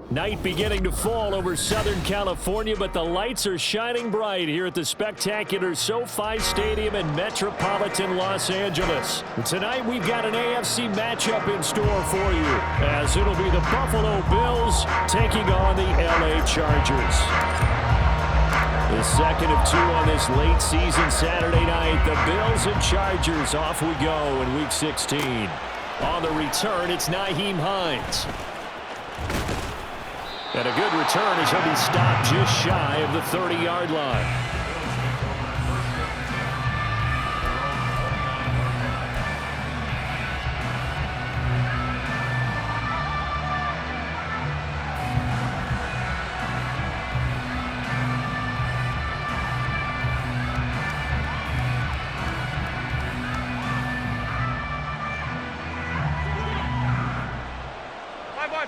Night beginning to fall over Southern California, but the lights are shining bright here at the spectacular SoFi Stadium in metropolitan Los Angeles. Tonight we've got an AFC matchup in store for you, as it'll be the Buffalo Bills taking on the LA Chargers. The second of two on this late season Saturday night. The Bills and Chargers, off we go in Week 16. On the return, it's Nyheim Hines. And a good return as he'll be stopped just shy of the 30-yard line.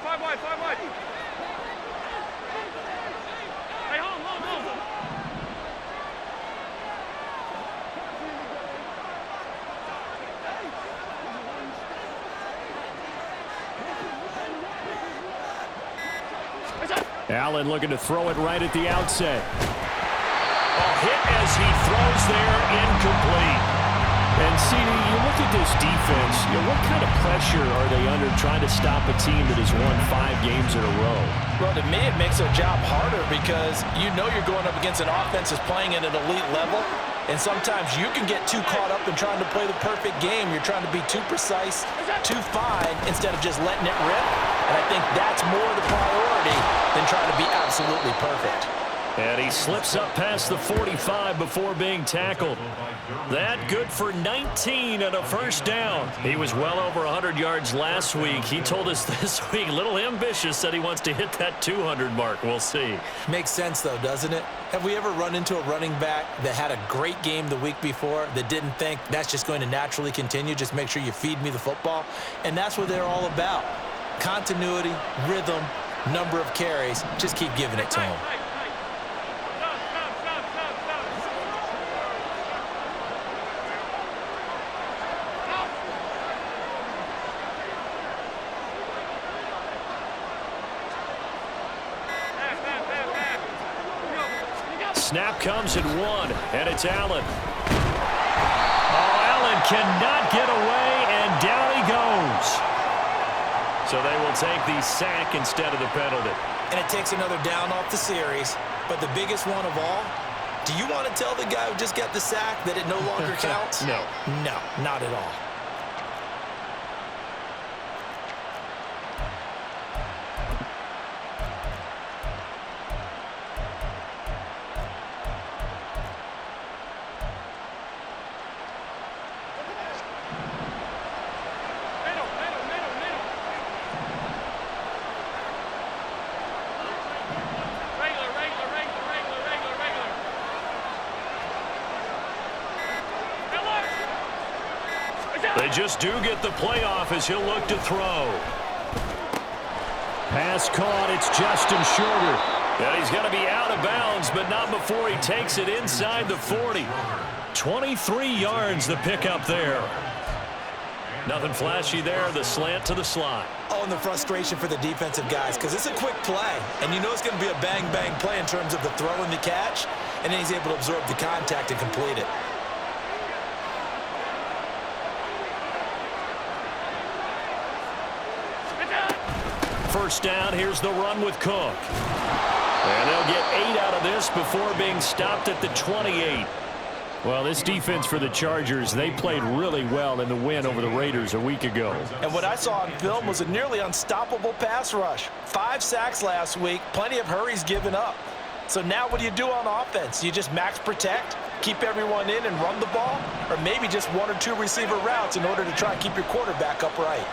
Five wide. Hey, hold. Allen looking to throw it right at the outset. Hit as he throws there, incomplete. And CD, you look at this defense, what kind of pressure are they under trying to stop a team that has won 5 games in a row? Well, to me, it makes their job harder because you're going up against an offense that's playing at an elite level, and sometimes you can get too caught up in trying to play the perfect game. You're trying to be too precise, too fine, instead of just letting it rip. And I think that's more the priority than trying to be absolutely perfect. And he slips up past the 45 before being tackled. That good for 19 and a first down. He was well over 100 yards last week. He told us this week, a little ambitious, said he wants to hit that 200 mark. We'll see. Makes sense, though, doesn't it? Have we ever run into a running back that had a great game the week before that didn't think that's just going to naturally continue? Just make sure you feed me the football. And that's what they're all about. Continuity, rhythm, number of carries. Just keep giving it to him. Snap comes at 1, and it's Allen. Allen cannot get away, and down he goes. So they will take the sack instead of the penalty. And it takes another down off the series. But the biggest one of all, do you want to tell the guy who just got the sack that it no longer counts? No. No, not at all. They just do get the playoff as he'll look to throw. Pass caught. It's Justin Shorter. And he's going to be out of bounds, but not before he takes it inside the 40. 23 yards the pickup there. Nothing flashy there. The slant to the slot. Oh, and the frustration for the defensive guys because it's a quick play. And you know it's going to be a bang-bang play in terms of the throw and the catch. And then he's able to absorb the contact and complete it. First down, here's the run with Cook. And they'll get 8 out of this before being stopped at the 28. Well, this defense for the Chargers, they played really well in the win over the Raiders a week ago. And what I saw on film was a nearly unstoppable pass rush. 5 sacks last week, plenty of hurries given up. So now what do you do on offense? You just max protect, keep everyone in and run the ball, or maybe just 1 or 2 receiver routes in order to try and keep your quarterback upright.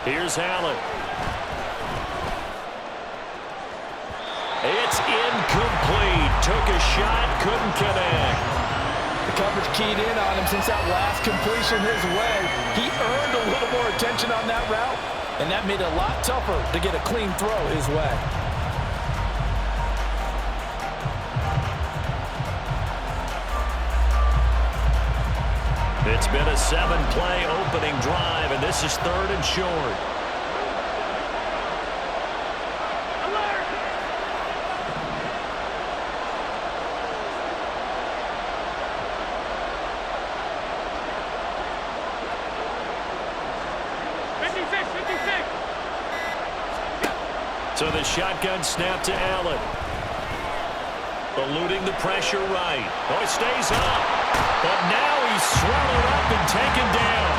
Here's Allen. It's incomplete. Took a shot, couldn't connect. The coverage keyed in on him since that last completion his way. He earned a little more attention on that route, and that made it a lot tougher to get a clean throw his way. It's been a 7-play opening drive, and this is 3rd and short. Alert! So the shotgun snap to Allen. Eluding the pressure right. Oh, he stays up. But now he's swallowed up and taken down.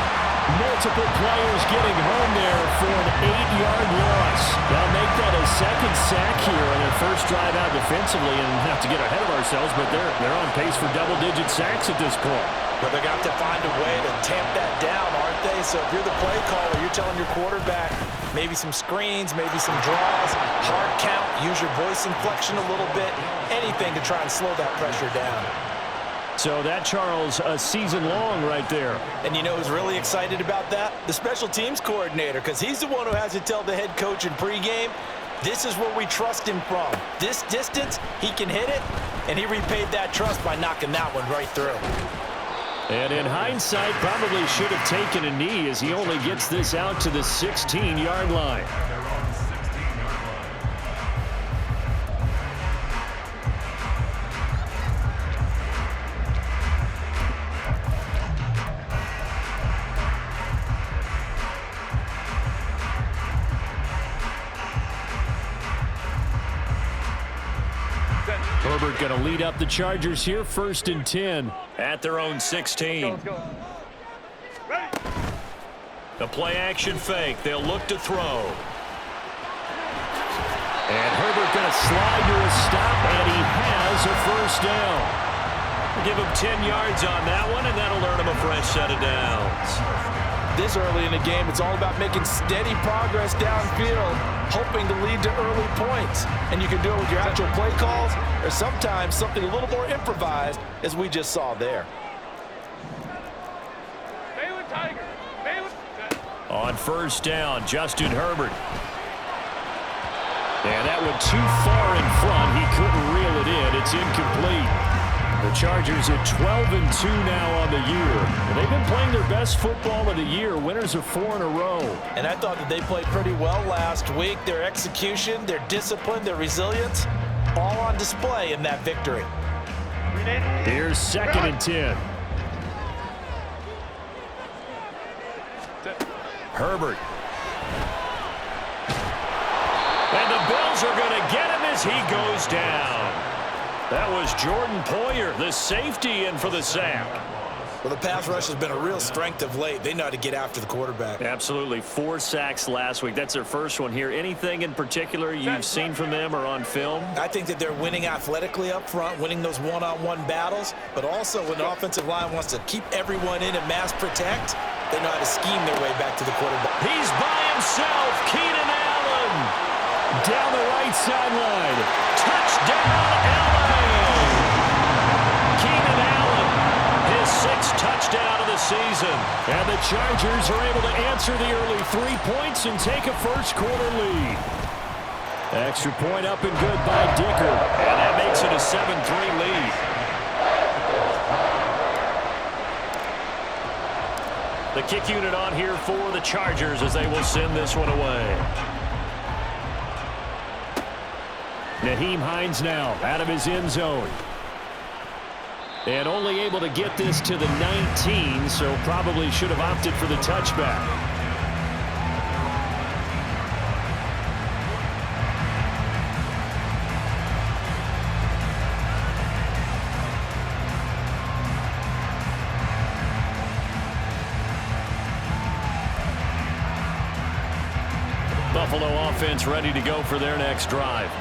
Multiple players getting home there for an 8-yard loss. They'll make that a 2nd sack here on their first drive out defensively, and not to get ahead of ourselves, but they're on pace for double-digit sacks at this point. But they're going to have to find a way to tamp that down, aren't they? So if you're the play caller, you're telling your quarterback maybe some screens, maybe some draws, hard count, use your voice inflection a little bit, anything to try and slow that pressure down. So that, Charles, a season long right there. And you know who's really excited about that? The special teams coordinator, because he's the one who has to tell the head coach in pregame, this is where we trust him from. This distance, he can hit it, and he repaid that trust by knocking that one right through. And in hindsight, probably should have taken a knee as he only gets this out to the 16-yard line. Herbert going to lead up the Chargers here, 1st and 10 at their own 16. Let's go. Ready? The play-action fake. They'll look to throw. And Herbert going to slide to a stop, and he has a 1st down. Give him 10 yards on that one, and that'll earn him a fresh set of downs. This early in the game, it's all about making steady progress downfield, hoping to lead to early points. And you can do it with your actual play calls, or sometimes something a little more improvised, as we just saw there. Stay with Tiger. Stay with... On 1st down, Justin Herbert. And that went too far in front. He couldn't reel it in. It's incomplete. The Chargers at 12-2 now on the year. And they've been playing their best football of the year. Winners of 4 in a row. And I thought that they played pretty well last week. Their execution, their discipline, their resilience, all on display in that victory. Here's 2nd and 10. Herbert. And the Bills are going to get him as he goes down. That was Jordan Poyer, the safety, in for the sack. Well, the pass rush has been a real strength of late. They know how to get after the quarterback. Absolutely. 4 sacks last week. That's their first one here. Anything in particular you've seen from them or on film? I think that they're winning athletically up front, winning those one-on-one battles, but also when the offensive line wants to keep everyone in and mass protect, they know how to scheme their way back to the quarterback. He's by himself. Keenan Allen down the right sideline. Touchdown, LA! Keenan Allen, his 6th touchdown of the season. And the Chargers are able to answer the early 3 points and take a first-quarter lead. Extra point up and good by Dicker. And that makes it a 7-3 lead. The kick unit on here for the Chargers as they will send this one away. Nyheim Hines now out of his end zone. And only able to get this to the 19, so probably should have opted for the touchback. Buffalo offense ready to go for their next drive.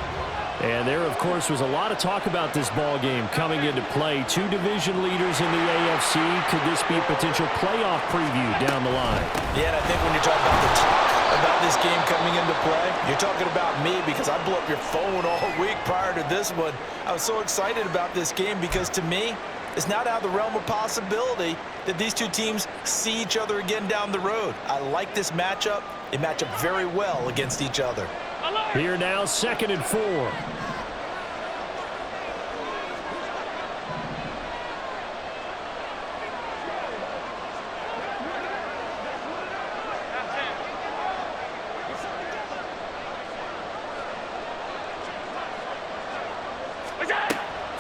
And there, of course, was a lot of talk about this ball game coming into play. Two division leaders in the AFC. Could this be a potential playoff preview down the line? Yeah, and I think when you're talking about the talk about this game coming into play, you're talking about me because I blew up your phone all week prior to this one. I was so excited about this game because, to me, it's not out of the realm of possibility that these two teams see each other again down the road. I like this matchup. They match up very well against each other. Here now, 2nd and 4.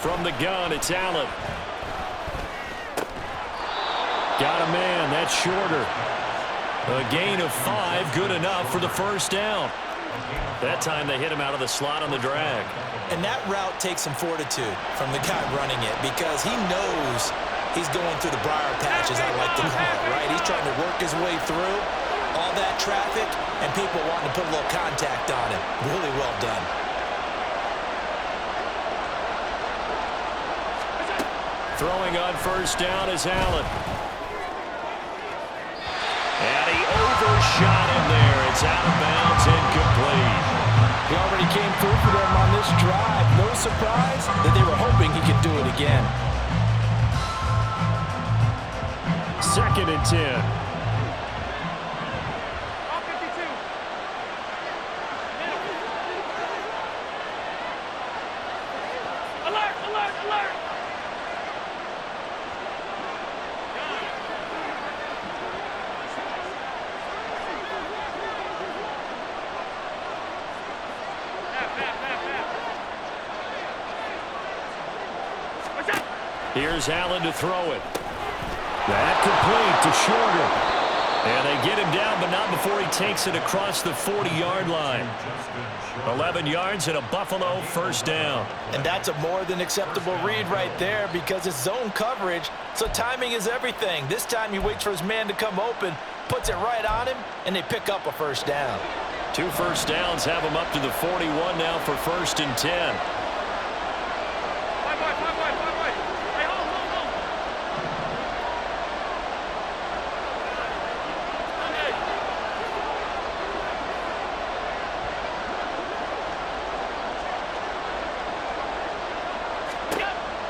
From the gun, it's Allen. Got a man. That's shorter. A gain of 5, good enough for the first down. That time they hit him out of the slot on the drag. And that route takes some fortitude from the guy running it because he knows he's going through the briar patch, as I like to call it, right? He's trying to work his way through all that traffic and people wanting to put a little contact on him. Really well done. Throwing on first down is Allen. And he overshot him there. It's out of bounds, incomplete. He already came through for them on this drive. No surprise that they were hoping he could do it again. 2nd and 10. All 52. Alert, alert, alert. Here's Allen to throw it. That complete to Shorter. And they get him down, but not before he takes it across the 40-yard line. 11 yards and a Buffalo first down. And that's a more than acceptable read right there because it's zone coverage, so timing is everything. This time he waits for his man to come open, puts it right on him, and they pick up a first down. 2 first downs have him up to the 41 now for 1st and 10.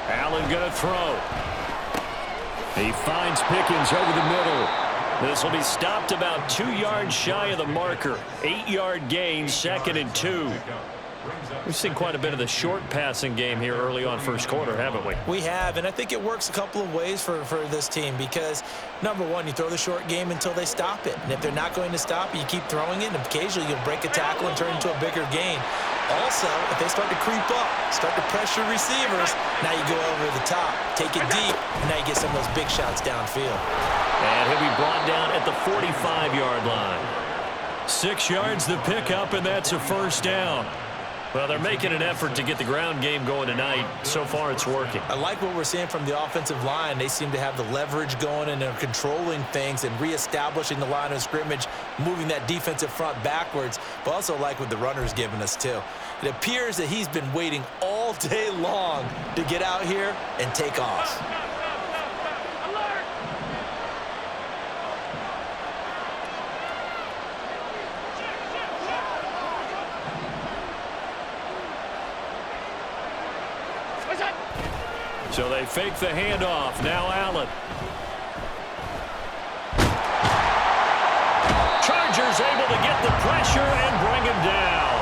Allen going to throw. He finds Pickens over the middle. This will be stopped about 2 yards shy of the marker. 8-yard gain, 2nd and 2. We've seen quite a bit of the short passing game here early on first quarter, haven't we? We have, and I think it works a couple of ways for this team because, number one, you throw the short game until they stop it. And if they're not going to stop it, you keep throwing it, and occasionally you'll break a tackle and turn it into a bigger gain. Also, if they start to creep up, start to pressure receivers, now you go over the top, take it deep, and now you get some of those big shots downfield. And he'll be brought down at the 45-yard line. 6 yards the pickup, and that's a first down. Well, they're making an effort to get the ground game going tonight. So far, it's working. I like what we're seeing from the offensive line. They seem to have the leverage going, and they're controlling things and reestablishing the line of scrimmage, moving that defensive front backwards, but also like what the runner's giving us, too. It appears that he's been waiting all day long to get out here and take off. So they fake the handoff. Now Allen. Chargers able to get the pressure and bring him down.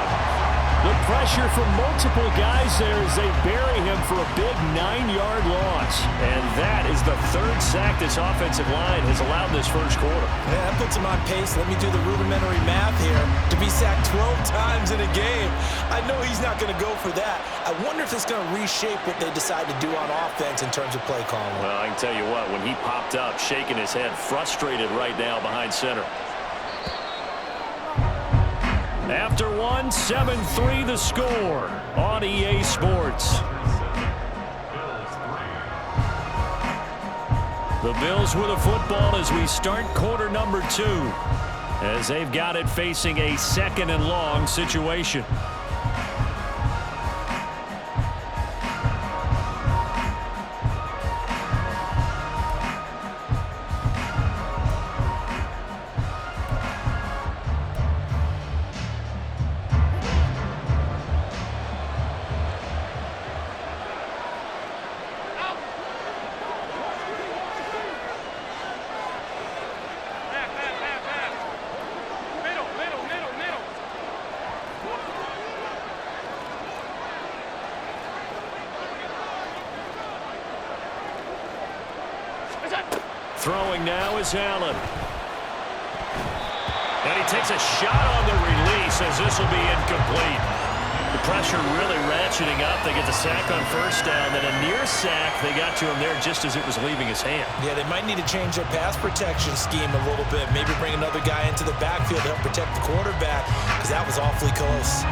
The pressure from multiple guys there as they bury him for a big 9-yard loss. And that is the 3rd sack this offensive line has allowed this first quarter. Yeah, that puts him on pace. Let me do the rudimentary math here. To be sacked 12 times in a game, I know he's not going to go for that. I wonder if it's going to reshape what they decide to do on offense in terms of play calling. Well, I can tell you what, when he popped up, shaking his head, frustrated right now behind center. After one, 7-3 the score on EA Sports. The Bills with a football as we start quarter number 2, as they've got it facing a 2nd and long situation. Throwing now is Allen. And he takes a shot on the release as this will be incomplete. The pressure really ratcheting up. They get the sack on first down. Then a near sack. They got to him there just as it was leaving his hand. Yeah, they might need to change their pass protection scheme a little bit. Maybe bring another guy into the backfield to help protect the quarterback, because that was awfully close.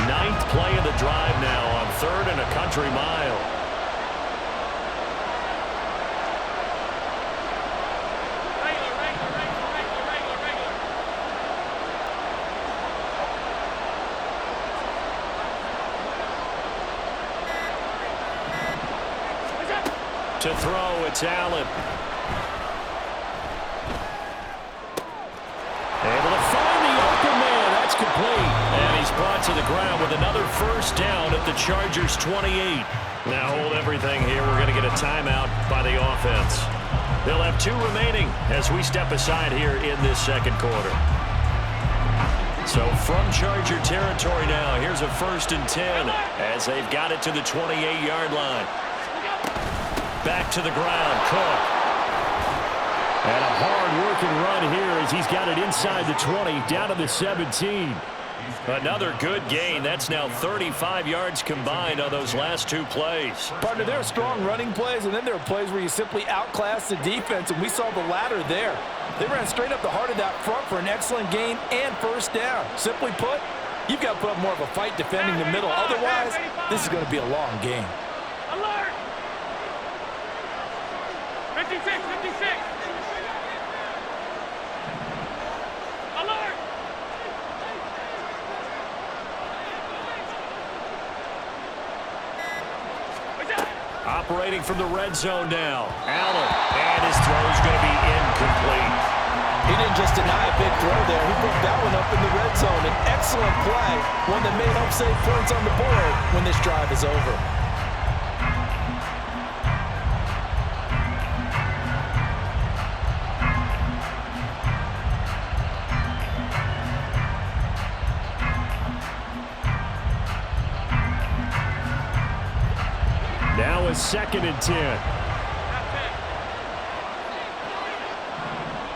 Ninth play of the drive now on 3rd and a country mile. To throw, it's Allen. Able to find the open man. That's complete. And he's brought to the ground with another first down at the Chargers' 28. Now hold everything here. We're going to get a timeout by the offense. They'll have 2 remaining as we step aside here in this second quarter. So from Charger territory now, here's a 1st and 10 as they've got it to the 28-yard line. Back to the ground, Cook. And a hard-working run here as he's got it inside the 20, down to the 17. Another good gain. That's now 35 yards combined on those last 2 plays. Partner, there are strong running plays, and then there are plays where you simply outclass the defense, and we saw the latter there. They ran straight up the heart of that front for an excellent gain and first down. Simply put, you've got to put up more of a fight defending the middle. Otherwise, this is going to be a long game. Alert! 56, 56. Alert! Operating from the red zone now. Allen, and his throw is going to be incomplete. He didn't just deny a big throw there. He put that one up in the red zone. An excellent play, one that may help save points on the board when this drive is over. Now a 2nd and 10.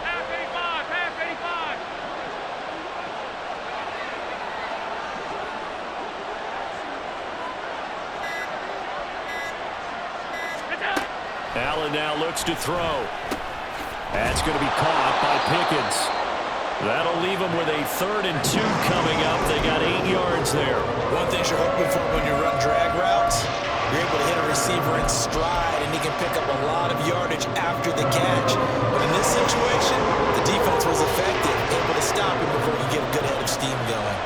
Half 85, half 85. Allen now looks to throw. That's going to be caught by Pickens. That'll leave them with a 3rd and 2 coming up. They got 8 yards there. One thing you're hoping for when you run drag routes, you're able to hit a receiver in stride, and he can pick up a lot of yardage after the catch. But in this situation, the defense was effective, able to stop him before he get a good head of steam going.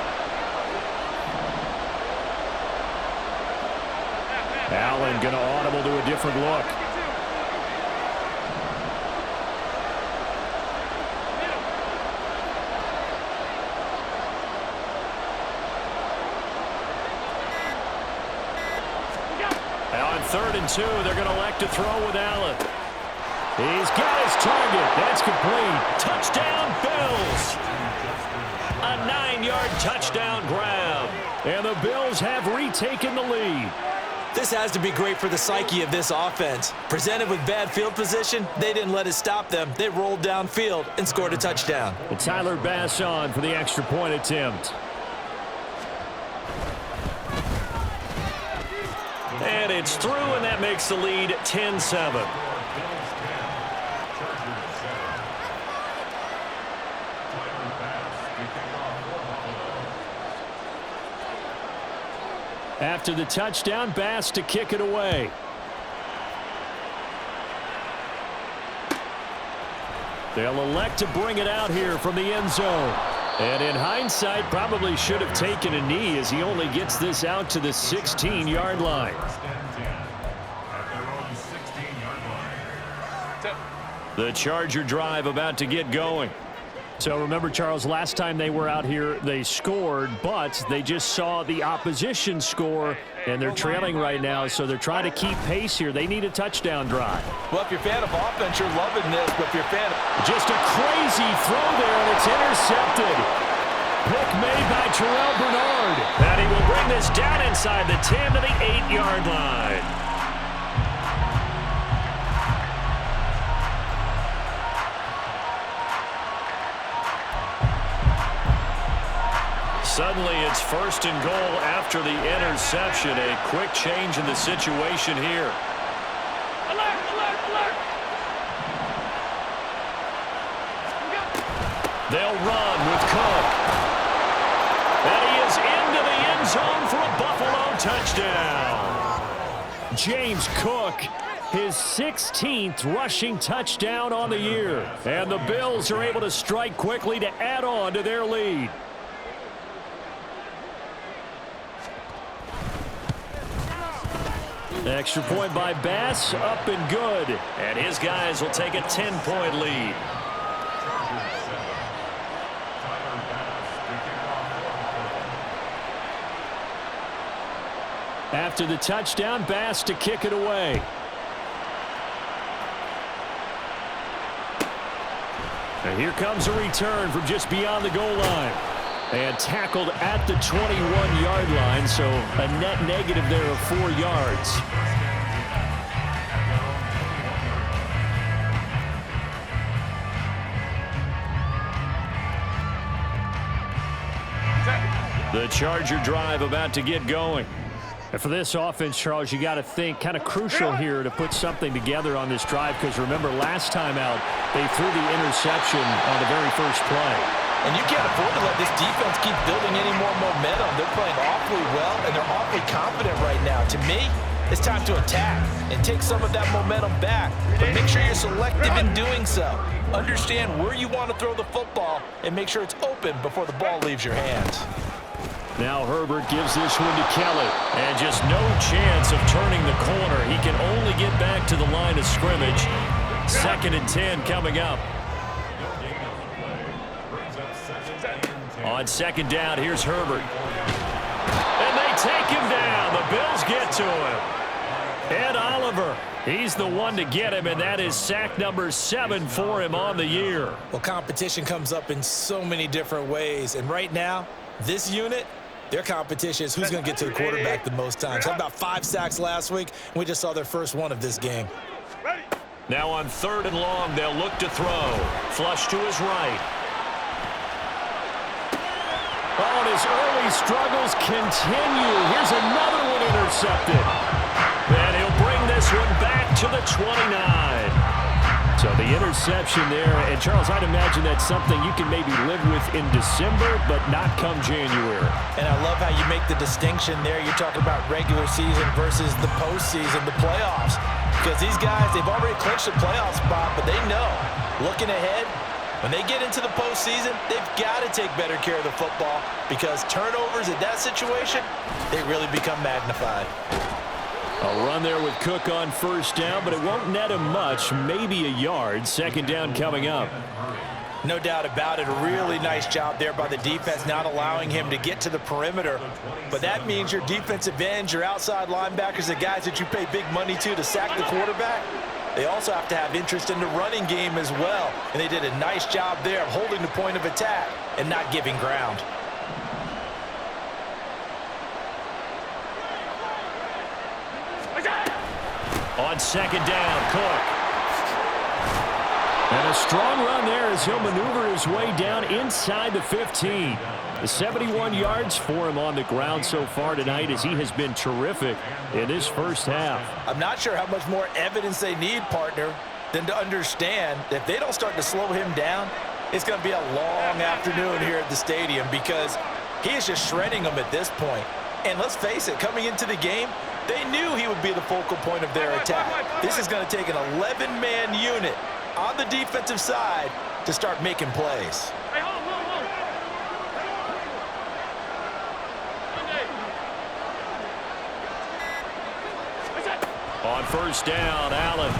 Allen going to audible to a different look. Now on 3rd and 2, they're going to elect to throw with Allen. He's got his target. That's complete. Touchdown, Bills. A 9-yard touchdown grab. And the Bills have retaken the lead. This has to be great for the psyche of this offense. Presented with bad field position, they didn't let it stop them. They rolled downfield and scored a touchdown. And Tyler Bass on for the extra point attempt. And it's through, and that makes the lead 10-7. After the touchdown, Bass to kick it away. They'll elect to bring it out here from the end zone. And in hindsight, probably should have taken a knee as he only gets this out to the 16-yard line. The Charger drive about to get going. So remember, Charles, last time they were out here, they scored, but they just saw the opposition score, and they're trailing right now, so they're trying to keep pace here. They need a touchdown drive. Well, if you're a fan of offense, you're loving this, but if you're a fan of... Just a crazy throw there, and it's intercepted. Pick made by Terrell Bernard. And he will bring inside the 10 to the 8-yard line. Suddenly, it's 1st and goal after the interception. A quick change in the situation here. Alert, alert, alert. They'll run with Cook. And he is into the end zone for a Buffalo touchdown. James Cook, his 16th rushing touchdown on the year. And the Bills are able to strike quickly to add on to their lead. Extra point by Bass, up and good. And his guys will take a 10-point lead. After the touchdown, Bass to kick it away. And here comes a return from just beyond the goal line. And tackled at the 21-yard line, so a net negative there of 4 yards. The Charger drive about to get going. And for this offense, Charles, you got to think kind of crucial here to put something together on this drive, because remember last time out they threw the interception on the very first play. And you can't afford to let this defense keep building any more momentum. They're playing awfully well, and they're awfully confident right now. To me, it's time to attack and take some of that momentum back. But make sure you're selective in doing so. Understand where you want to throw the football and make sure it's open before the ball leaves your hands. Now Herbert gives this one to Kelly. And just no chance of turning the corner. He can only get back to the line of scrimmage. 2nd and 10 coming up. On 2nd down, here's Herbert. And they take him down. The Bills get to him. Ed Oliver, he's the one to get him, and that is sack number 7 for him on the year. Well, competition comes up in so many different ways. And right now, this unit, their competition is who's going to get to the quarterback the most times. Had about 5 sacks last week, and we just saw their first one of this game. Now on 3rd and long, they'll look to throw. Flush to his right. Oh, and his early struggles continue. Here's another one intercepted. And he'll bring this one back to the 29. So the interception there. And, Charles, I'd imagine that's something you can maybe live with in December, but not come January. And I love how you make the distinction there. You're talking about regular season versus the postseason, the playoffs. Because these guys, they've already clinched the playoff spot, but they know, looking ahead, when they get into the postseason, they've got to take better care of the football, because turnovers in that situation, they really become magnified. A run there with Cook on 1st down, but it won't net him much, maybe a yard. 2nd down coming up. No doubt about it. A really nice job there by the defense, not allowing him to get to the perimeter. But that means your defensive ends, your outside linebackers, the guys that you pay big money to sack the quarterback, they also have to have interest in the running game as well. And they did a nice job there of holding the point of attack and not giving ground. On 2nd down, Cook. And a strong run there as he'll maneuver his way down inside the 15. The 71 yards for him on the ground so far tonight, as he has been terrific in this first half. I'm not sure how much more evidence they need, partner, than to understand that if they don't start to slow him down, it's going to be a long afternoon here at the stadium, because he is just shredding them at this point. And let's face it, coming into the game, they knew he would be the focal point of their attack. This is going to take an 11-man unit on the defensive side to start making plays. Hey, hold. On 1st down, Allen.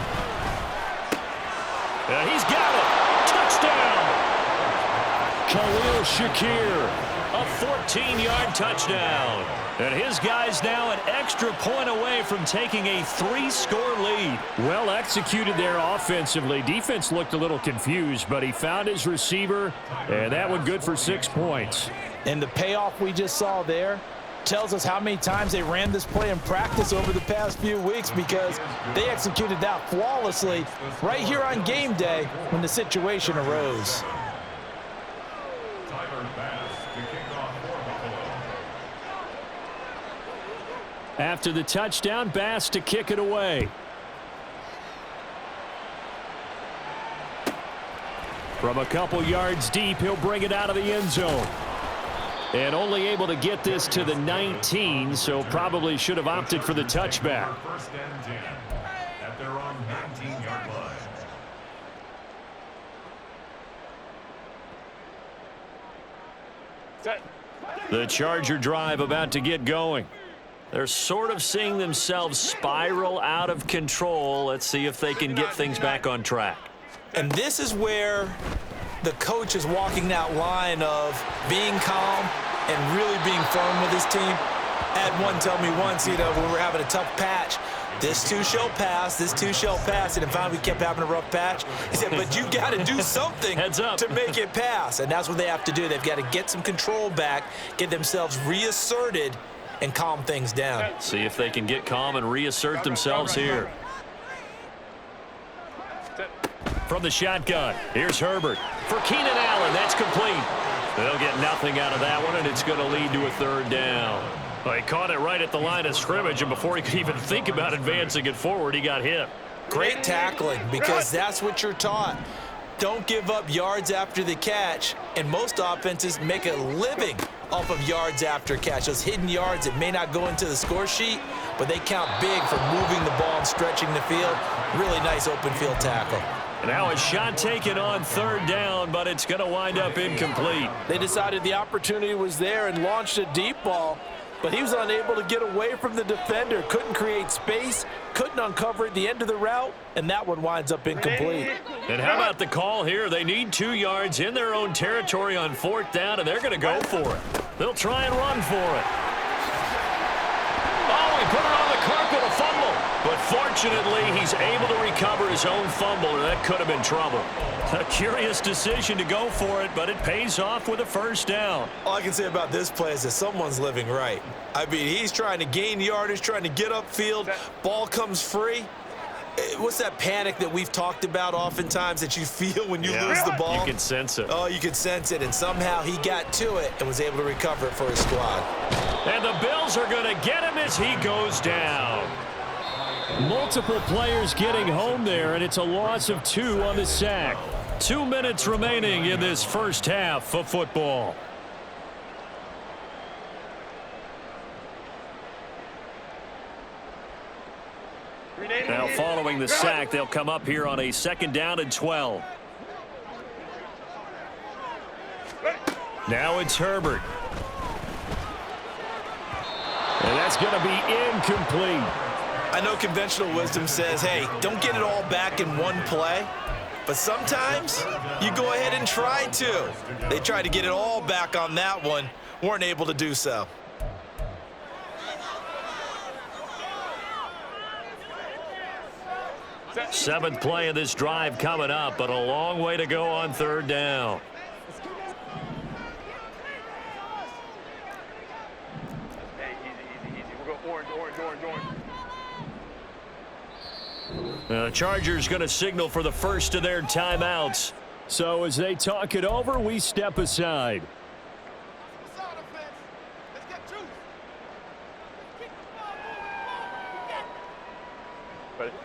And he's got it. Touchdown. Khalil Shakir, a 14-yard touchdown. And his guys now an extra point away from taking a 3-score lead. Well executed there offensively. Defense looked a little confused, but he found his receiver, and that one good for 6 points. And the payoff we just saw there, tells us how many times they ran this play in practice over the past few weeks, because they executed that flawlessly right here on game day when the situation arose. After the touchdown, Bass to kick it away. From a couple yards deep, he'll bring it out of the end zone. And only able to get this to the 19, so probably should have opted for the touchback. First and 10 at their own 19-yard line. The Charger drive about to get going. They're sort of seeing themselves spiral out of control. Let's see if they can get things back on track. And this is where the coach is walking that line of being calm and really being firm with his team. Ed one told me once, when we were having a tough patch, this too shall pass, this too shall pass. And finally we kept having a rough patch. He said, but you got to do something Heads up. to make it pass. And that's what they have to do. They've got to get some control back, get themselves reasserted, and calm things down. See if they can get calm and reassert themselves here. From the shotgun, here's Herbert. For Keenan Allen, that's complete. They'll get nothing out of that one, and it's going to lead to a third down. Well, he caught it right at the line of scrimmage, and before he could even think about advancing it forward, he got hit. Great tackling, because that's what you're taught. Don't give up yards after the catch, and most offenses make a living off of yards after catch. Those hidden yards that may not go into the score sheet, but they count big for moving the ball and stretching the field. Really nice open field tackle. Now a shot taken on third down, but it's going to wind up incomplete. They decided the opportunity was there and launched a deep ball, but he was unable to get away from the defender, couldn't create space, couldn't uncover at the end of the route, and that one winds up incomplete. And how about the call here? They need 2 yards in their own territory on fourth down, and they're going to go for it. They'll try and run for it. Oh, he put it on the carpet, a fumble. But fortunately, he's able to recover his own fumble, or that could have been trouble. A curious decision to go for it, but it pays off with a first down. All I can say about this play is that someone's living right. I mean, he's trying to gain yardage, trying to get upfield. Ball comes free. What's that panic that we've talked about oftentimes that you feel when you lose the ball? You can sense it. Oh, you can sense it, and somehow he got to it and was able to recover it for his squad. And the Bills are going to get him as he goes down. Multiple players getting home there, and it's a loss of 2 on the sack. 2 minutes remaining in this first half of football. Now following the sack, they'll come up here on a 2nd down and 12. Now it's Herbert. And that's going to be incomplete. I know conventional wisdom says, hey, don't get it all back in one play. But sometimes you go ahead and try to. They tried to get it all back on that one, weren't able to do so. Seventh play of this drive coming up, but a long way to go on third down. Hey, easy. We'll go orange. The Chargers going to signal for the first of their timeouts. So as they talk it over, we step aside.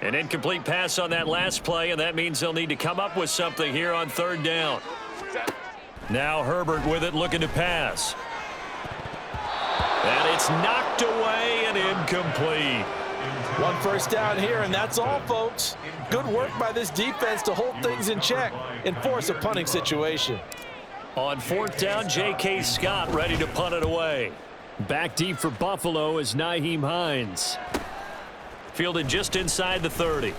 An incomplete pass on that last play, and that means they'll need to come up with something here on third down. Now Herbert with it, looking to pass. And it's knocked away and incomplete. 1 first down here, and that's all, folks. Good work by this defense to hold things in check and force a punting situation. On fourth down, J.K. Scott ready to punt it away. Back deep for Buffalo is Nyheim Hines. Fielded just inside the 30.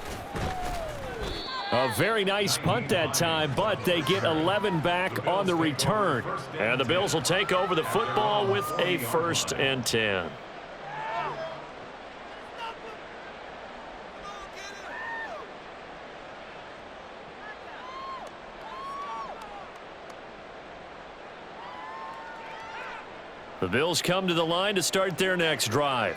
A very nice punt that time, but they get 11 back on the return. And the Bills will take over the football with a 1st and 10. The Bills come to the line to start their next drive.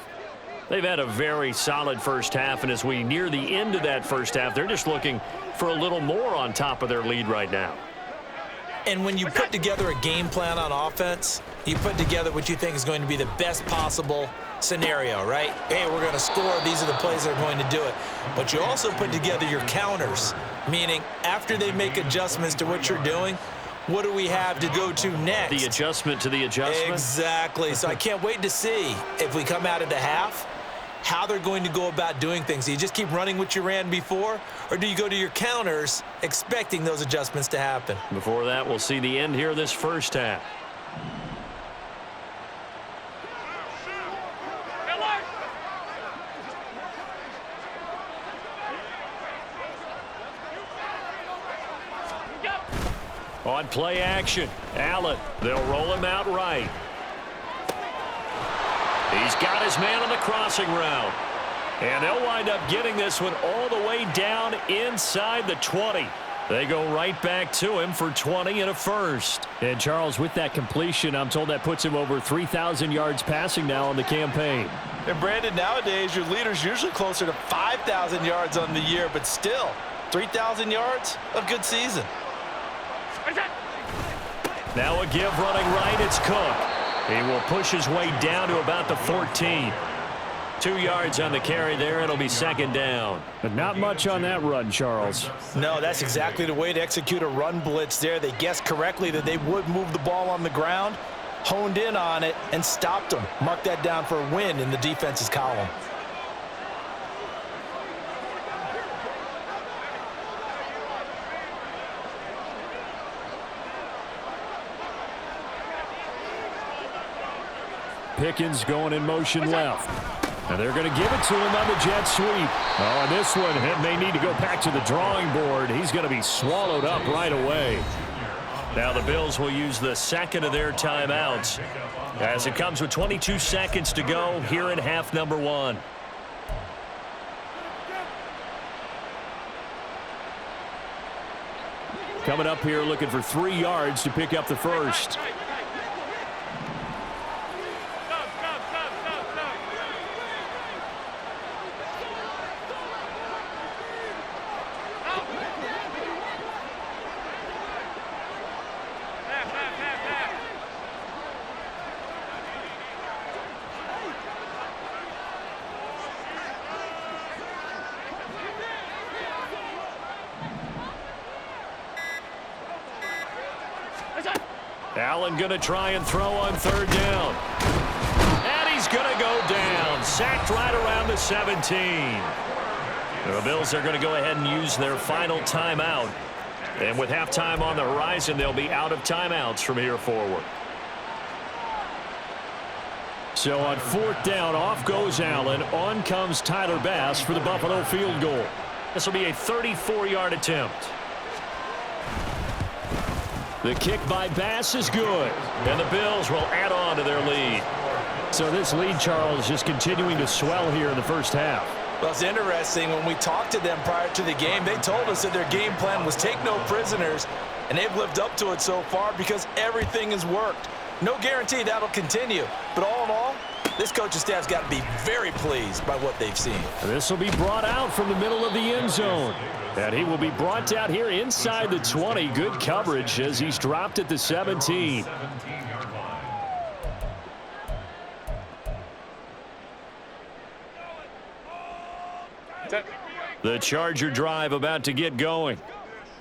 They've had a very solid first half, and as we near the end of that first half, they're just looking for a little more on top of their lead right now. And when you put together a game plan on offense, you put together what you think is going to be the best possible scenario, right? Hey, we're going to score. These are the plays that are going to do it. But you also put together your counters, meaning after they make adjustments to what you're doing, what do we have to go to next? The adjustment to the adjustment? Exactly. So I can't wait to see if we come out of the half, how they're going to go about doing things. Do you just keep running what you ran before, or do you go to your counters expecting those adjustments to happen? Before that, we'll see the end here of this first half. On play action, Allen. They'll roll him out right. He's got his man on the crossing route. And they'll wind up getting this one all the way down inside the 20. They go right back to him for 20 and a first. And Charles, with that completion, I'm told that puts him over 3,000 yards passing now on the campaign. And Brandon, nowadays your leader's usually closer to 5,000 yards on the year, but still, 3,000 yards, a good season. Now a give running right, it's Cook. He will push his way down to about the 14. 2 yards on the carry there. It'll be second down. But not much on that run, Charles. No, that's exactly the way to execute a run blitz there. They guessed correctly that they would move the ball on the ground, honed in on it, and stopped them. Mark that down for a win in the defense's column. Pickens going in motion left. And they're going to give it to him on the jet sweep. Oh, and this one, it may need to go back to the drawing board. He's going to be swallowed up right away. Now the Bills will use the second of their timeouts as it comes with 22 seconds to go here in half number one. Coming up here looking for 3 yards to pick up the first. Allen going to try and throw on third down. And he's going to go down. Sacked right around the 17. The Bills are going to go ahead and use their final timeout. And with halftime on the horizon, they'll be out of timeouts from here forward. So on fourth down, off goes Allen. On comes Tyler Bass for the Buffalo field goal. This will be a 34-yard attempt. The kick by Bass is good. And the Bills will add on to their lead. So this lead, Charles, just continuing to swell here in the first half. Well, it's interesting. When we talked to them prior to the game, they told us that their game plan was take no prisoners, and they've lived up to it so far because everything has worked. No guarantee that'll continue, but all in all, this coaching staff's got to be very pleased by what they've seen. This will be brought out from the middle of the end zone. And he will be brought out here inside the 20. Good coverage as he's dropped at the 17. The Charger drive about to get going.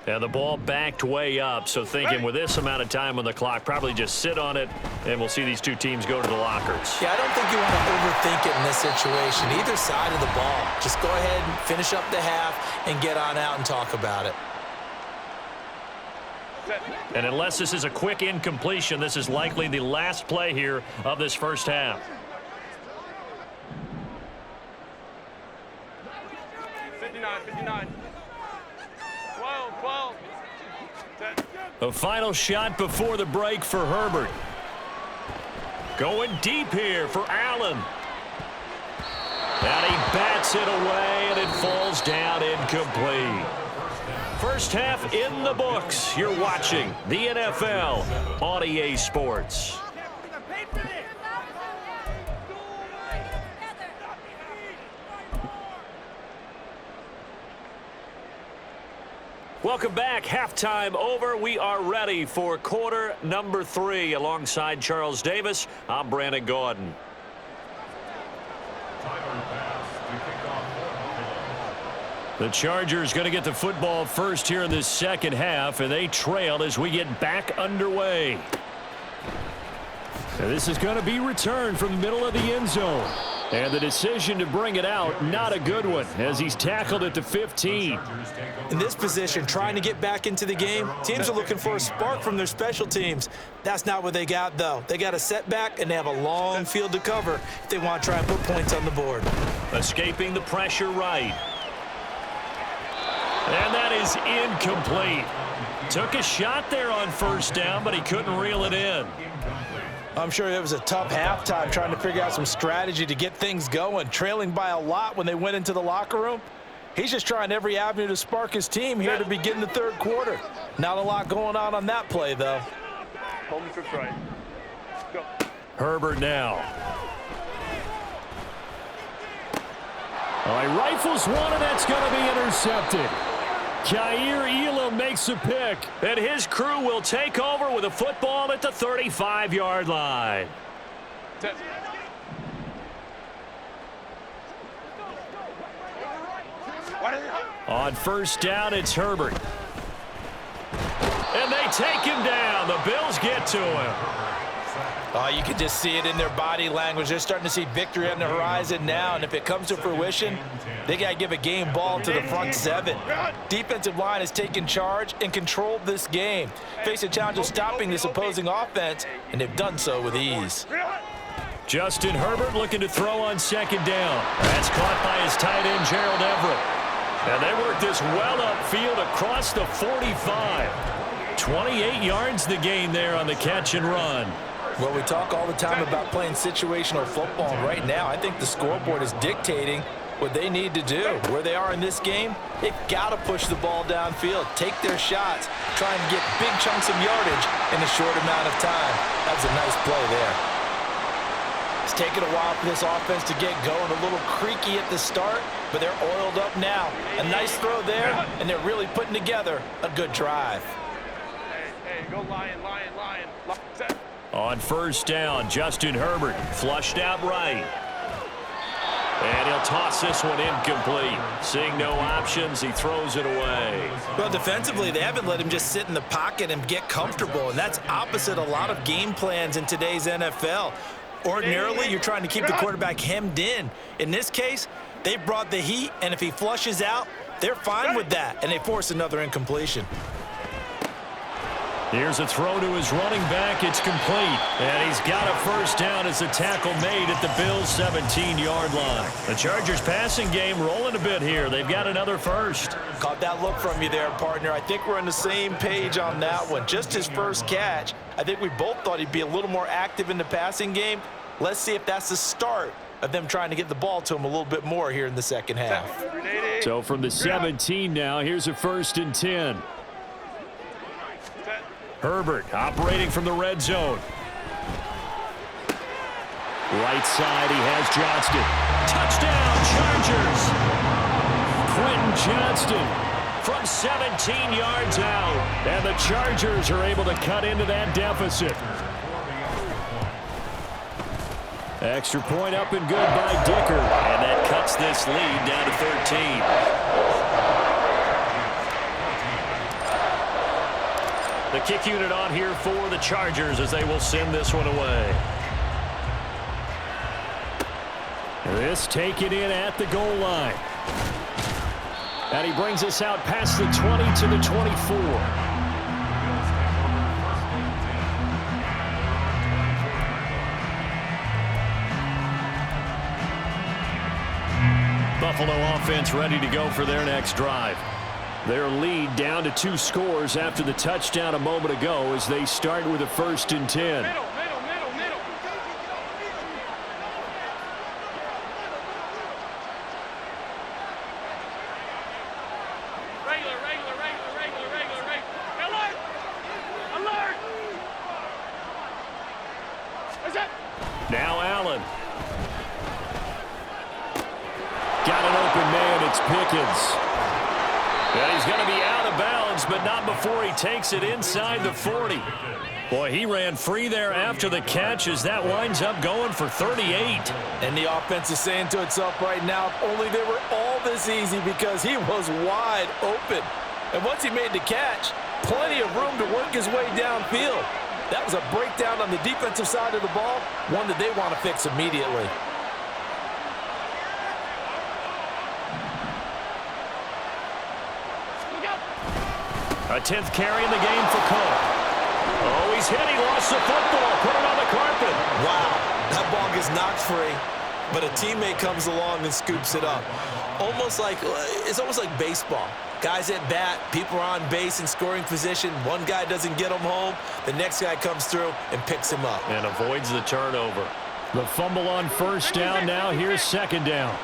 And the ball backed way up. So thinking with this amount of time on the clock, probably just sit on it, and we'll see these two teams go to the lockers. Yeah, I don't think you want to overthink it in this situation. Either side of the ball. Just go ahead and finish up the half and get on out and talk about it. And unless this is a quick incompletion, this is likely the last play here of this first half. 59. 12. A final shot before the break for Herbert. Going deep here for Allen. And he bats it away, and it falls down incomplete. First half in the books. You're watching the NFL on EA Sports. Welcome back. Halftime over. We are ready for quarter number 3. Alongside Charles Davis, I'm Brandon Gordon. The Chargers going to get the football first here in this second half, and they trail as we get back underway. And this is going to be returned from the middle of the end zone. And the decision to bring it out, not a good one, as he's tackled at the 15. In this position, trying to get back into the game, teams are looking for a spark from their special teams. That's not what they got, though. They got a setback, and they have a long field to cover if they want to try and put points on the board. Escaping the pressure right. And that is incomplete. Took a shot there on first down, but he couldn't reel it in. I'm sure it was a tough halftime trying to figure out some strategy to get things going, trailing by a lot when they went into the locker room. He's just trying every avenue to spark his team here to begin the third quarter. Not a lot going on that play, though. Home trips right. Go. Herbert now. All right, rifles one, and that's going to be intercepted. Jair Elam makes a pick, and his crew will take over with a football at the 35-yard line. On first down, it's Herbert. And they take him down. The Bills get to him. Oh, you can just see it in their body language. They're starting to see victory on the horizon now, and if it comes to fruition, they got to give a game ball to the front 7. Defensive line has taken charge and controlled this game. Face a challenge of stopping this opposing offense, and they've done so with ease. Justin Herbert looking to throw on second down. That's caught by his tight end, Gerald Everett. And they work this well upfield across the 45. 28 yards the gain there on the catch and run. Well, we talk all the time about playing situational football, and right now I think the scoreboard is dictating what they need to do. Where they are in this game, they've got to push the ball downfield, take their shots, try and get big chunks of yardage in a short amount of time. That was a nice play there. It's taken a while for this offense to get going, a little creaky at the start, but they're oiled up now. A nice throw there, and they're really putting together a good drive. Hey, go Lion. Set. On first down, Justin Herbert flushed out right. And he'll toss this one incomplete. Seeing no options, he throws it away. Well, defensively, they haven't let him just sit in the pocket and get comfortable, and that's opposite a lot of game plans in today's NFL. Ordinarily, you're trying to keep the quarterback hemmed in. In this case, they brought the heat, and if he flushes out, they're fine with that, and they force another incompletion. Here's a throw to his running back. It's complete. And he's got a first down as the tackle made at the Bills' 17-yard line. The Chargers passing game rolling a bit here. They've got another first. Caught that look from you there, partner. I think we're on the same page on that one. Just his first catch. I think we both thought he'd be a little more active in the passing game. Let's see if that's the start of them trying to get the ball to him a little bit more here in the second half. So from the 17 now, here's a 1st and 10. Herbert operating from the red zone. Right side, he has Johnston. Touchdown, Chargers! Quentin Johnston from 17 yards out. And the Chargers are able to cut into that deficit. Extra point up and good by Dicker. And that cuts this lead down to 13. The kick unit on here for the Chargers as they will send this one away. This taken in at the goal line. And he brings us out past the 20 to the 24. Buffalo offense ready to go for their next drive. Their lead down to 2 scores after the touchdown a moment ago as they start with a 1st and 10. Middle. Regular. Alert! Is it? Now Allen. Got an open man. It's Pickens. And he's going to be out of bounds yards, but not before he takes it inside the 40. Boy, he ran free there after the catch as that winds up going for 38. And the offense is saying to itself right now, if only they were all this easy, because he was wide open. And once he made the catch, plenty of room to work his way downfield. That was a breakdown on the defensive side of the ball, one that they want to fix immediately. A 10th carry in the game for Cook. Oh, he's hit. He lost the football. Put it on the carpet. Wow, that ball gets knocked free, but a teammate comes along and scoops it up. It's almost like baseball. Guys at bat, people are on base in scoring position. One guy doesn't get him home. The next guy comes through and picks him up. And avoids the turnover. The fumble on first down. Now here's second down.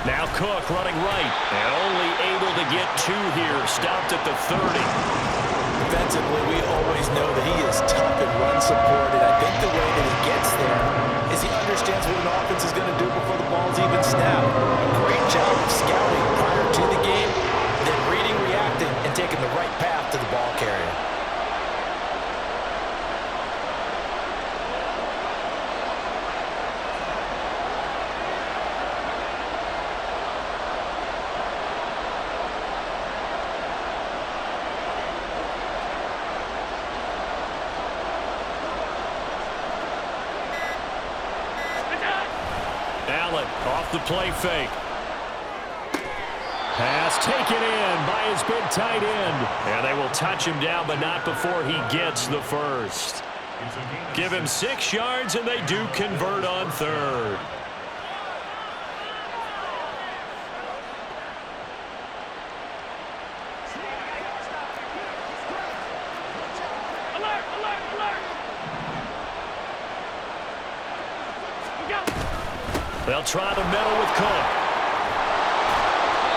Now Cook running right, and only able to get 2 here. Stopped at the 30. Defensively, we always know that he is tough and run support, and I think the way that he gets there is he understands what an offense is going to do before the ball's even snapped. A great job of scouting prior to the game, then reading, reacting, and taking the right path to the ball carrier. Off the play fake. Pass taken in by his big tight end. And they will touch him down, but not before he gets the first. Give him 6 yards, and they do convert on third. Alert, alert, alert. They'll try the middle with Cook.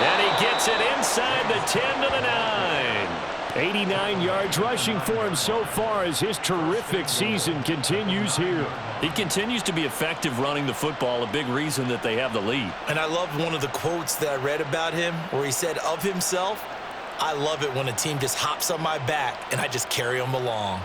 And he gets it inside the 10 to the 9. 89 yards rushing for him so far as his terrific season continues here. He continues to be effective running the football, a big reason that they have the lead. And I love one of the quotes that I read about him where he said of himself, "I love it when a team just hops on my back and I just carry them along."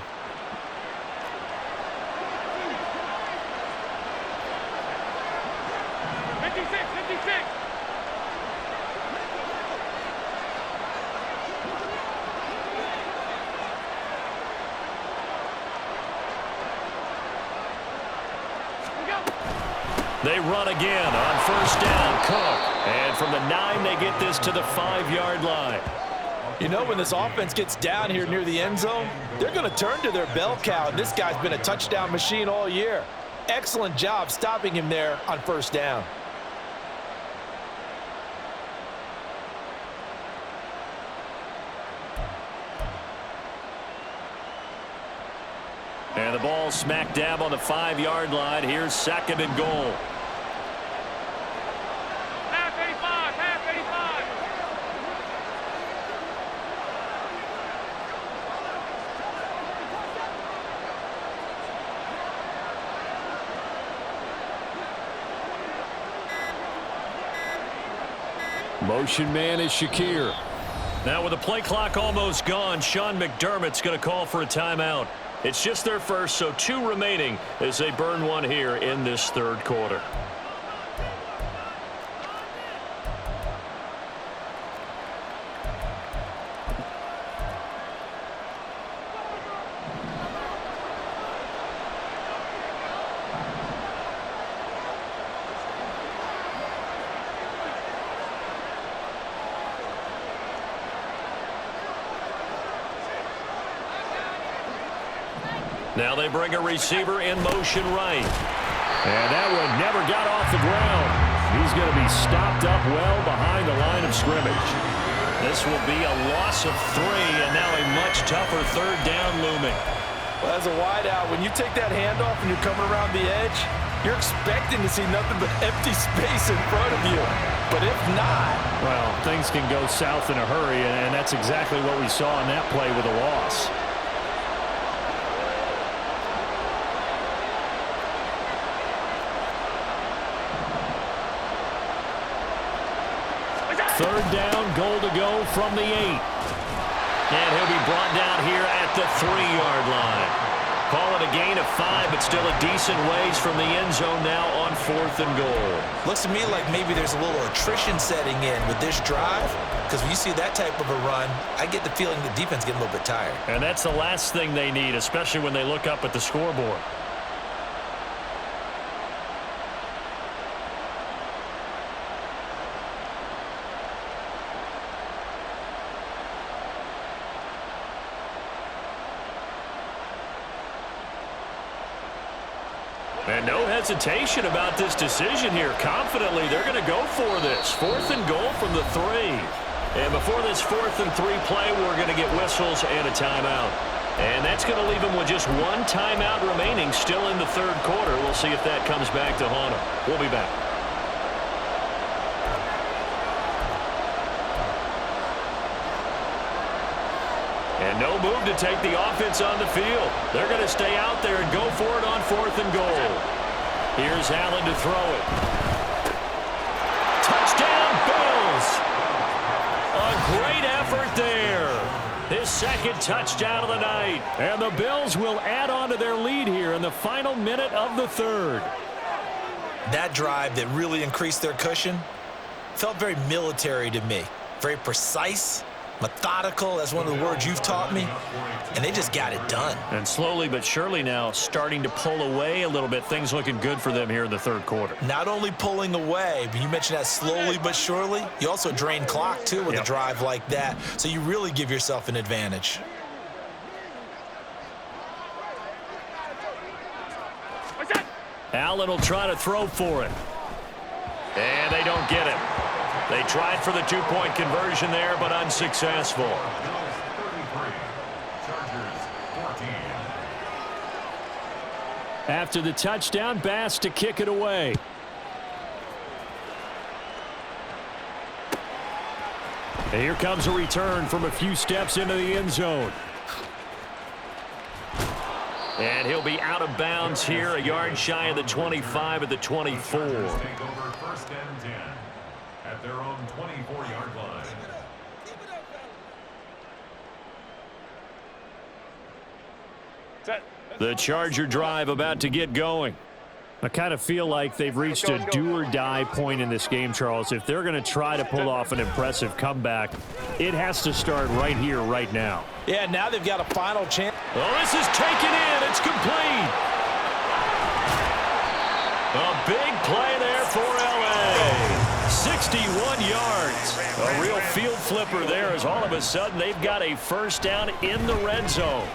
They run again on first down. Cook. And from the 9, they get this to the 5-yard line. You know, when this offense gets down here near the end zone, they're going to turn to their bell cow, and this guy's been a touchdown machine all year. Excellent job stopping him there on first down. And the ball smack dab on the 5-yard line. Here's second and goal. Half 85, half 85. Motion man is Shakir. Now with the play clock almost gone, Sean McDermott's going to call for a timeout. It's just their first, so 2 remaining as they burn one here in this third quarter. Now they bring a receiver in motion right. And that one never got off the ground. He's going to be stopped up well behind the line of scrimmage. This will be a loss of 3, and now a much tougher third down looming. Well, as a wideout, when you take that handoff and you're coming around the edge, you're expecting to see nothing but empty space in front of you. But if not... Well, things can go south in a hurry, and that's exactly what we saw in that play with a loss. Third down, goal to go from the 8. And he'll be brought down here at the 3-yard line. Call it a gain of 5, but still a decent ways from the end zone now on 4th and goal. Looks to me like maybe there's a little attrition setting in with this drive, because when you see that type of a run, I get the feeling the defense getting a little bit tired. And that's the last thing they need, especially when they look up at the scoreboard. And no hesitation about this decision here. Confidently, they're going to go for this. 4th and goal from the 3. And before this 4th and 3 play, we're going to get whistles and a timeout. And that's going to leave them with just one timeout remaining still in the 3rd quarter. We'll see if that comes back to haunt them. We'll be back. And no move to take the offense on the field. They're going to stay out there and go for it on 4th and goal. Here's Allen to throw it. Touchdown, Bills! A great effort there. His 2nd touchdown of the night. And the Bills will add on to their lead here in the final minute of the 3rd. That drive that really increased their cushion felt very military to me. Very precise. Methodical, that's one of the words you've taught me, and they just got it done. And slowly but surely now starting to pull away a little bit. Things looking good for them here in the 3rd quarter. Not only pulling away, but you mentioned that slowly but surely. You also drain clock, too, with a drive like that, so you really give yourself an advantage. Allen will try to throw for it. And they don't get it. They tried for the 2-point conversion there, but unsuccessful. After the touchdown, Bass to kick it away. And here comes a return from a few steps into the end zone. And he'll be out of bounds here, a yard shy of the 25 at the 24. Take over 1st and 10 at their own 24-yard line. The Charger drive about to get going. I kind of feel like they've reached a do-or-die point in this game, Charles. If they're going to try to pull off an impressive comeback, it has to start right here, right now. Yeah, now they've got a final chance. Oh, this is taken in. It's complete. A big play there for L.A. 61 yards. A real field flipper there as all of a sudden they've got a 1st down in the red zone.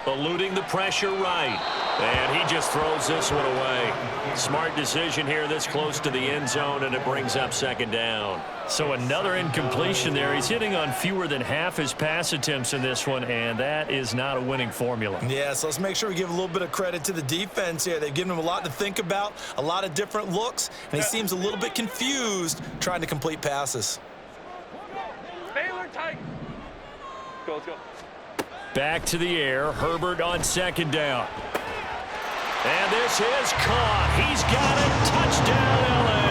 Eluding the pressure right. And he just throws this one away. Smart decision here this close to the end zone, and it brings up 2nd down. So another incompletion there. He's hitting on fewer than half his pass attempts in this one, and that is not a winning formula. Yeah, so let's make sure we give a little bit of credit to the defense here. They've given him a lot to think about, a lot of different looks, and he seems a little bit confused trying to complete passes. Baylor tight. Go, let's go. Back to the air. Herbert on 2nd down. And this is caught. He's got it. Touchdown, L.A.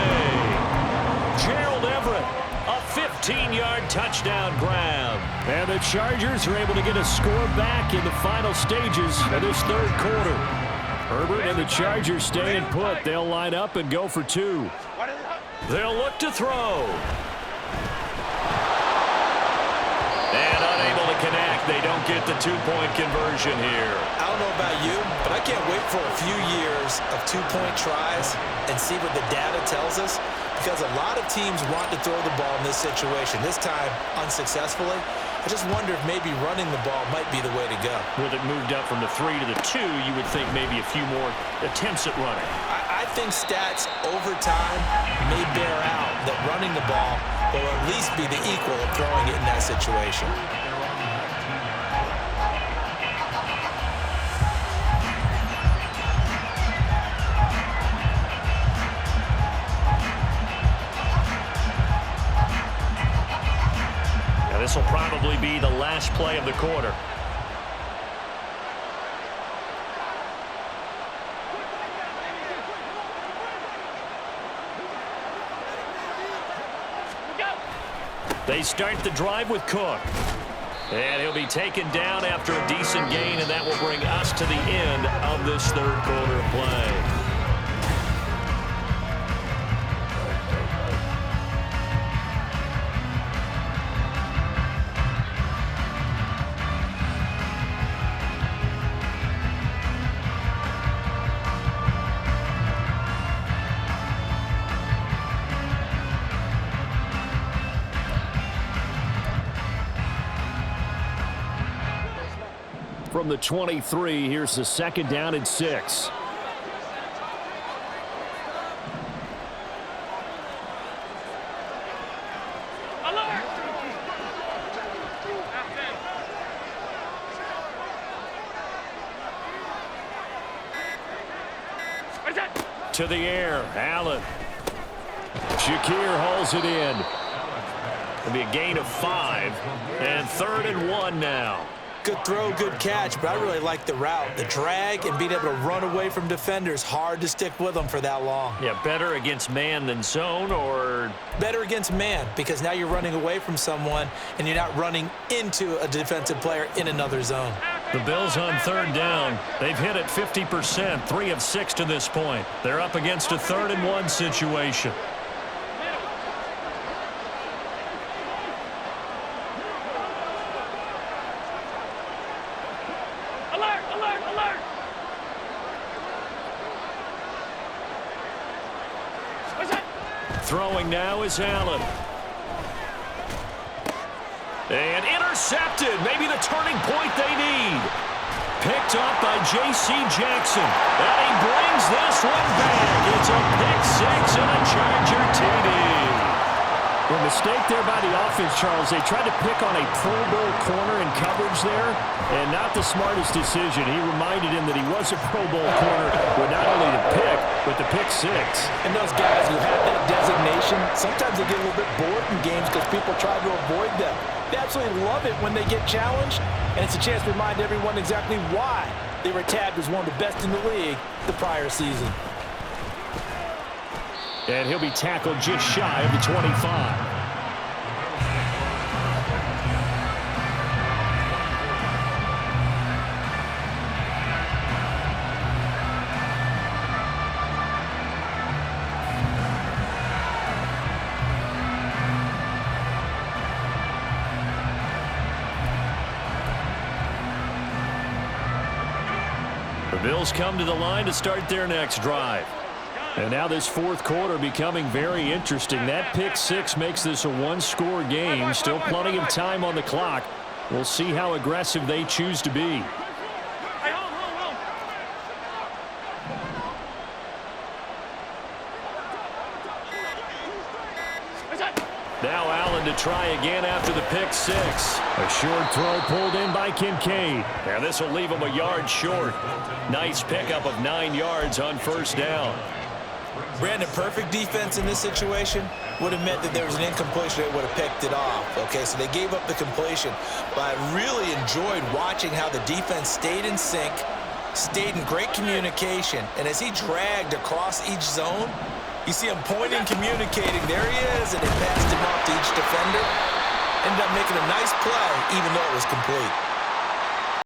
Gerald Everett, a 15-yard touchdown grab. And the Chargers are able to get a score back in the final stages of this 3rd quarter. Herbert and the Chargers staying put. They'll line up and go for 2. They'll look to throw. And unable to connect. They don't get the 2-point conversion here. I don't know about you, but I can't wait for a few years of 2-point tries and see what the data tells us, because a lot of teams want to throw the ball in this situation, this time unsuccessfully. I just wonder if maybe running the ball might be the way to go. With it moved up from the 3 to the 2, you would think maybe a few more attempts at running. I think stats over time may bear out that running the ball will at least be the equal of throwing it in that situation. be the last play of the quarter. They start the drive with Cook. And he'll be taken down after a decent gain, and that will bring us to the end of this third quarter play. From the 23, here's the second down and 6. To the air, Allen. Shakir hauls it in. It'll be a gain of 5, and 3rd and 1 now. Good throw, good catch, but I really like the route. The drag and being able to run away from defenders, hard to stick with them for that long. Yeah, better against man than zone, or? Better against man, because now you're running away from someone and you're not running into a defensive player in another zone. The Bills on 3rd down. They've hit it 50%, 3 of 6 to this point. They're up against a 3rd and 1 situation. Throwing now is Allen. And intercepted. Maybe the turning point they need. Picked up by J.C. Jackson. And he brings this one back. It's a pick 6 and a Charger TD. A mistake there by the offense, Charles. They tried to pick on a Pro Bowl corner in coverage there, and not the smartest decision. He reminded him that he was a Pro Bowl corner with not only the pick, but the pick 6. And those guys who have that designation, sometimes they get a little bit bored in games because people try to avoid them. They absolutely love it when they get challenged, and it's a chance to remind everyone exactly why they were tabbed as one of the best in the league the prior season. And he'll be tackled just shy of the 25. The Bills come to the line to start their next drive. And now this fourth quarter becoming very interesting. That pick 6 makes this a one-score game. Still plenty of time on the clock. We'll see how aggressive they choose to be. Now Allen to try again after the pick 6. A short throw pulled in by Kincaid. And this will leave him a yard short. Nice pickup of 9 yards on 1st down. Brandon, perfect defense in this situation would have meant that there was an incompletion that would have picked it off. Okay, so they gave up the completion. But I really enjoyed watching how the defense stayed in sync, stayed in great communication, and as he dragged across each zone, you see him pointing, communicating. There he is, and he passed him off to each defender. Ended up making a nice play, even though it was complete.